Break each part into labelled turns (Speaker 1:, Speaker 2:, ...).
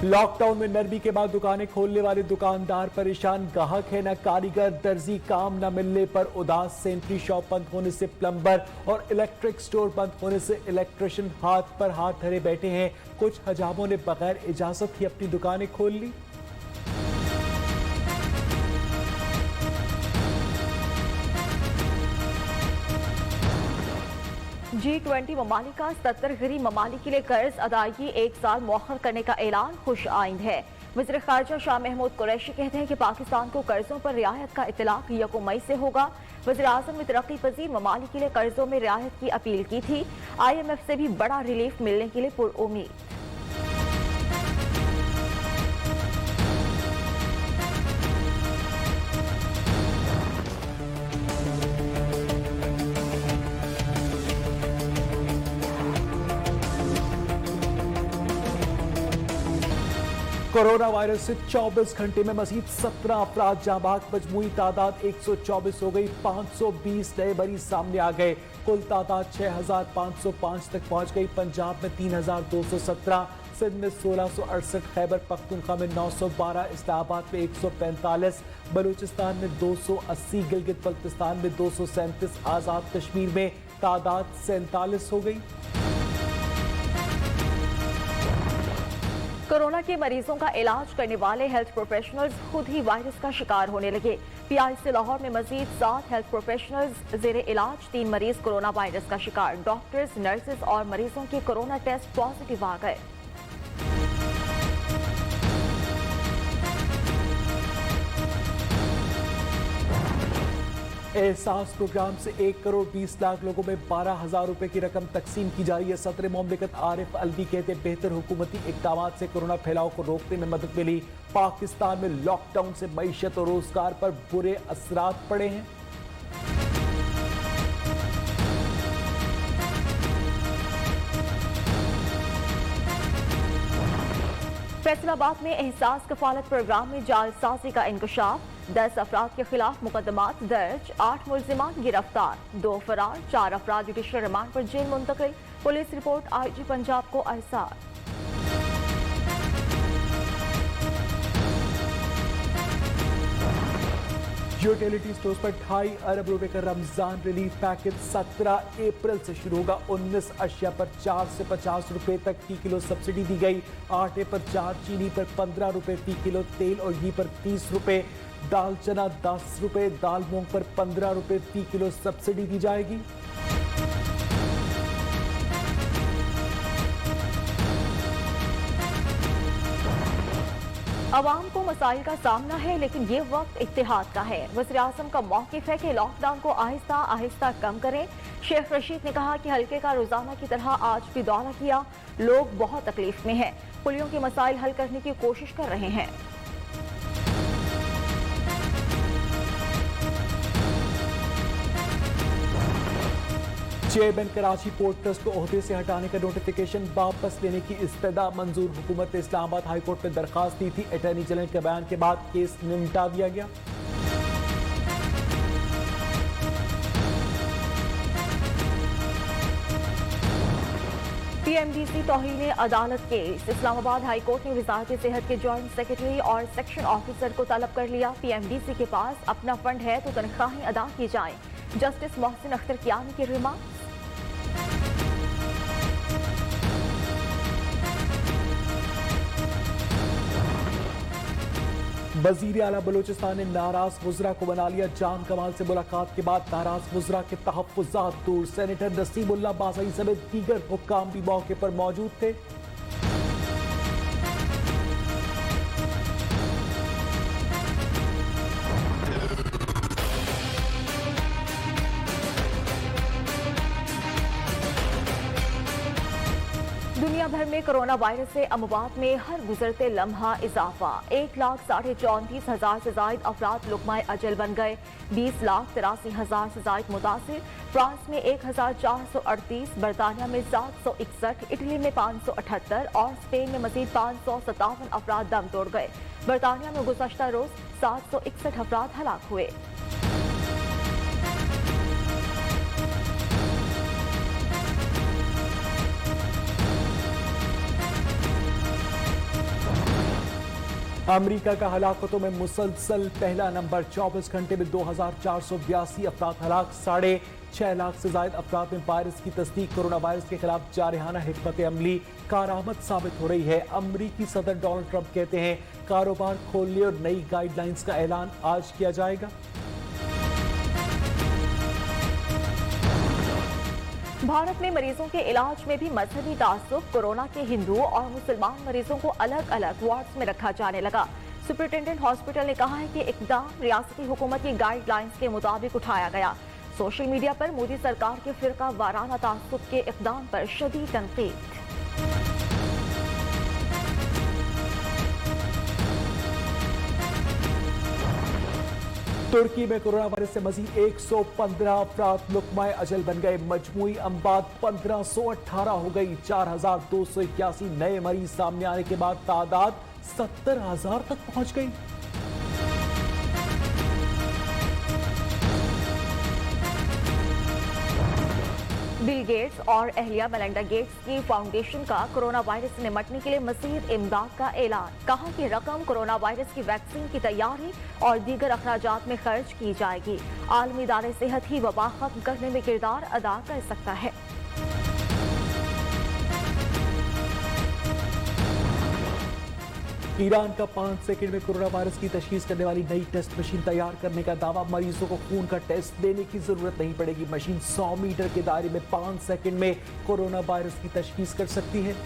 Speaker 1: Lockdown में नरमी के बाद दुकानें खोलने वाले दुकानदार परेशान, ग्राहक है न कारीगर, दर्जी काम न मिलने पर उदास। सेंट्री शॉप बंद होने से प्लम्बर और इलेक्ट्रिक स्टोर बंद होने से इलेक्ट्रिशियन हाथ पर हाथ धरे बैठे हैं। कुछ हजामों ने बगैर इजाजत ही अपनी दुकानें खोल ली।
Speaker 2: G20 ममालिक का 70 गरीब ममालिक के लिए कर्ज अदायगी 1 साल मौखर करने का ऐलान खुश आइंद है। वज़ीर ख़ारजा शाह महमूद कुरैशी कहते हैं कि पाकिस्तान को कर्जों पर रियायत का इतलाक 1 मई से होगा। वज़ीर आज़म ने तरक्की पजीर ममालिक के लिए कर्जों में रियायत की अपील की थी। IMF से भी बड़ा रिलीफ मिलने के लिए पुरउम्मीद।
Speaker 1: कोरोना वायरस से 24 घंटे में मजीद 17 अफराद जाँ बहक, मजमूई तादाद 124 हो गई। 520 नए मरीज सामने आ गए। कुल तादाद 6505 तक पहुंच गई। पंजाब में 3217, सिंध में 1668, खैबर पख्तूनख्वा में 912, इस्लामाबाद में 145, बलूचिस्तान में 280, गिलगित बल्तिस्तान में 237, आजाद कश्मीर में तादाद 47 हो गई।
Speaker 2: कोरोना के मरीजों का इलाज करने वाले हेल्थ प्रोफेशनल्स खुद ही वायरस का शिकार होने लगे। PIC लाहौर में मजीद 7 हेल्थ प्रोफेशनल्स जेर इलाज, 3 मरीज कोरोना वायरस का शिकार। डॉक्टर्स, नर्सेज और मरीजों के कोरोना टेस्ट पॉजिटिव आ गए।
Speaker 1: एहसास प्रोग्राम से 1 करोड़ 20 लाख लोगों में 12,000 रुपए की रकम तकसीम की जा रही है। सदर मुमलिकत आरिफ अलवी कहते बेहतर हुकूमती इक़दाम से कोरोना फैलाव को रोकने में मदद मिली। पाकिस्तान में लॉकडाउन से मईशत और रोजगार पर बुरे असरात पड़े हैं।
Speaker 2: फैसलाबाद में एहसास कफालत प्रोग्राम में जालसाजी का इंकशाफ। 10 अफराद के खिलाफ मुकदमात दर्ज, 8 मुल्जिमान गिरफ्तार, 2 फरार, 4 अफराद जुडिशल रिमांड पर जेल मुंतकिल। पुलिस रिपोर्ट IG पंजाब को अरसाल।
Speaker 1: यूटिलिटी स्टोर्स पर 2.5 अरब रुपए का रमजान रिलीफ पैकेज 17 अप्रैल से शुरू होगा। 19 अशिया पर 4 से 50 रुपए तक फी किलो सब्सिडी दी गई। आटे पर 4, चीनी पर 15 रुपए फी किलो, तेल और घी पर 30 रुपए, दाल चना 10 रुपए, दाल मूंग पर 15 रुपए फी किलो सब्सिडी दी जाएगी।
Speaker 2: अवाम को मसाइल का सामना है, लेकिन ये वक्त इत्तेहाद का है। वज़ीर आज़म का मौक़िफ़ है कि लॉकडाउन को आहिस्ता आहिस्ता कम करें। शेख रशीद ने कहा कि हल्के का रोजाना की तरह आज भी दौरा किया। लोग बहुत तकलीफ में हैं, पुलियों के मसाइल हल करने की कोशिश कर रहे हैं।
Speaker 1: चेयरमैन कराची पोर्ट ट्रस्ट को ओहदे से हटाने का नोटिफिकेशन वापस लेने की इस्तदा मंजूर। हुकूमत ने इस्लामाबाद हाई कोर्ट में दरखास्त दी थी। अटॉर्नी जनरल के बयान के बाद केस निपटा दिया गया।
Speaker 2: PMDC तौहीन अदालत केस। इस्लामाबाद हाई कोर्ट ने वजारत सेहत के जॉइंट सेक्रेटरी और सेक्शन ऑफिसर को तलब कर लिया। PMDC के पास अपना फंड है तो तनख्वाहें अदा की जाएं। जस्टिस मोहसिन अख्तर कियानी की रिमार्क।
Speaker 1: वजीर आला बलूचिस्तान ने नाराज वुज़रा को बना लिया। जान कमाल से मुलाकात के बाद नाराज वुज़रा के तहफ़्फ़ुज़ात दूर। सेनेटर नसीमुल्लाह बाज़ई समेत दीगर हुक्काम भी मौके पर मौजूद थे।
Speaker 2: दुनिया भर में कोरोना वायरस से अमवात में हर गुजरते लम्हा इजाफा। 1,34,000 से जायद अफराद लुक़माए अजल बन गए। 20,83,000 से जायद मुतासिर। फ्रांस में 1,438, बरतानिया में 761, इटली में 578 और स्पेन में मजीद 557 अफराद दम तोड़ गए। बरतानिया में गुज़श्ता रोज 761 अफराद हलाक हुए।
Speaker 1: अमेरिका का हलाकतों में मुसलसल पहला नंबर। 24 घंटे में 2482 अफराद हलाक। 6.5 लाख से ज्यादा अफराद में वायरस की तस्दीक। कोरोना वायरस के खिलाफ जारहाना हिकमत अमली कारआमद साबित हो रही है। अमरीकी सदर डोनाल्ड ट्रंप कहते हैं कारोबार खोलने और नई गाइडलाइंस का ऐलान आज किया जाएगा।
Speaker 2: भारत में मरीजों के इलाज में भी मजहबी तासुब। कोरोना के हिंदू और मुसलमान मरीजों को अलग अलग वार्ड्स में रखा जाने लगा। सुपरिटेंडेंट हॉस्पिटल ने कहा है कि इकदाम रियासती हुकूमत की गाइडलाइंस के मुताबिक उठाया गया। सोशल मीडिया पर मोदी सरकार के फिरका वाराना तासुब के इकदाम पर शदीद तनकीद।
Speaker 1: तुर्की में कोरोना वायरस से मजीद 115 अफराद लुकमाए अजल बन गए। मजमूई अमवात 1518 हो गई। 4281 नए मरीज सामने आने के बाद तादाद 70,000 तक पहुंच गई।
Speaker 2: बिल गेट्स और अहलिया मेलिंडा गेट्स की फाउंडेशन का कोरोना वायरस से निपटने के लिए मजीद इमदाद का ऐलान। कहा कि रकम कोरोना वायरस की वैक्सीन की तैयारी और दीगर अखराजात में खर्च की जाएगी। आलमी इदारे सेहत ही वबा खत्म करने में किरदार अदा कर सकता है।
Speaker 1: ईरान का 5 सेकंड में कोरोना वायरस की तशखीस करने वाली नई टेस्ट मशीन तैयार करने का दावा। मरीजों को खून का टेस्ट देने की जरूरत नहीं पड़ेगी। मशीन 100 मीटर के दायरे में 5 सेकंड में कोरोना वायरस की तशखीस कर सकती है।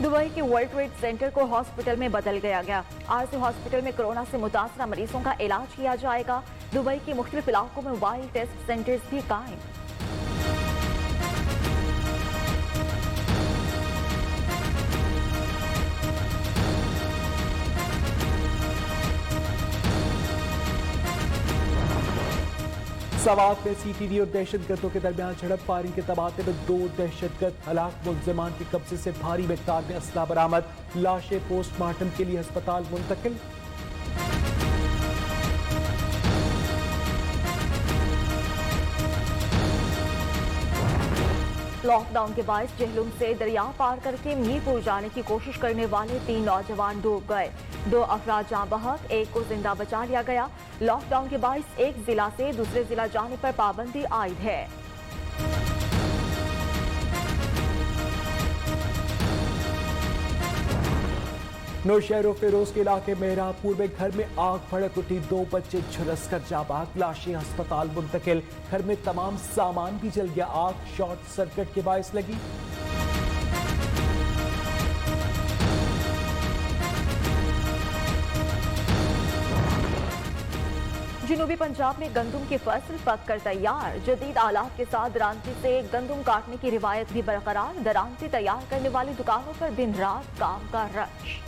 Speaker 2: दुबई के वर्ल्ड ट्रेड सेंटर को हॉस्पिटल में बदल गया। आज से हॉस्पिटल में कोरोना से मुतासरा मरीजों का इलाज किया जाएगा। दुबई के मुख्तलिफ इलाकों में मोबाइल टेस्ट सेंटर्स भी कायम।
Speaker 1: सवात में सीटीडी और दहशतगर्दों के दरमियान झड़प। फायरिंग के तबादले में 2 दहशतगर्द हलाक। मुल्जिमान के कब्जे से भारी मिकदार में असला बरामद। लाशें पोस्टमार्टम के लिए अस्पताल मुंतकिल।
Speaker 2: लॉकडाउन के बायस जहलुम से दरिया पार करके मीरपुर जाने की कोशिश करने वाले 3 नौजवान डूब गए। 2 अफराद जाँ बहक, 1 को जिंदा बचा लिया गया। लॉकडाउन के बायस एक जिला से दूसरे जिला जाने पर पाबंदी आयद है।
Speaker 1: नौशहर फिरोज के इलाके मेहरापुर में घर में आग भड़क उठी। 2 बच्चे झुलस कर जाँ बहक। लाशें अस्पताल मुंतकिल। घर में तमाम सामान भी जल गया। आग शॉर्ट सर्किट के बायस लगी।
Speaker 2: जनूबी पंजाब में गंदम की फसल पक कर तैयार। जदीद आलात के साथ दरांती से गंदम काटने की रिवायत भी बरकरार। दरांती तैयार करने वाली दुकानों पर दिन रात काम का रश।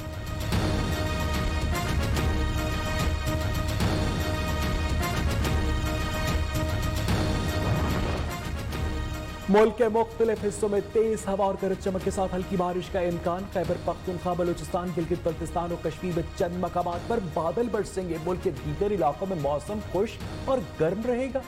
Speaker 1: मुल्क के मुख्तलिफ हिस्सों में तेज हवा और गरज चमक के साथ हल्की बारिश का इम्कान। खैबर पख्तूनख्वा, बलूचिस्तान, गिलगित बल्तिस्तान और कश्मीर में चंद मकामात पर बादल बरसेंगे। मुल्क के दीगर इलाकों में मौसम खुश्क और गर्म रहेगा।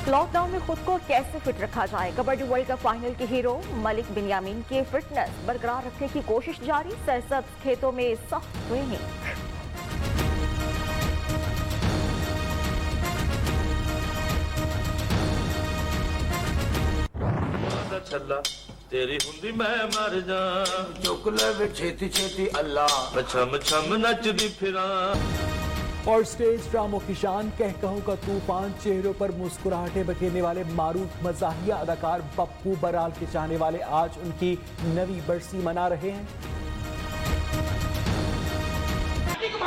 Speaker 2: लॉकडाउन में खुद को कैसे फिट रखा जाए। कबड्डी वर्ल्ड कप फाइनल के हीरो मलिक बिनियामिन की फिटनेस बरकरार रखने की कोशिश जारी। सरसब्ज खेतों में सख्त ट्रेनिंग।
Speaker 3: तेरी हुंदी मैं मर जा।
Speaker 4: चुक ले छेती छेती अल्लाह।
Speaker 3: छम छम नचदी फिरा।
Speaker 1: और स्टेज ड्रामों की शान, कहकहों का तूफान। चेहरों पर मुस्कुराहटें बखेरने वाले मारूफ मज़ाहिया अदाकार पप्पू बराल के चाहने वाले आज उनकी नवी बरसी मना रहे हैं।
Speaker 5: देखो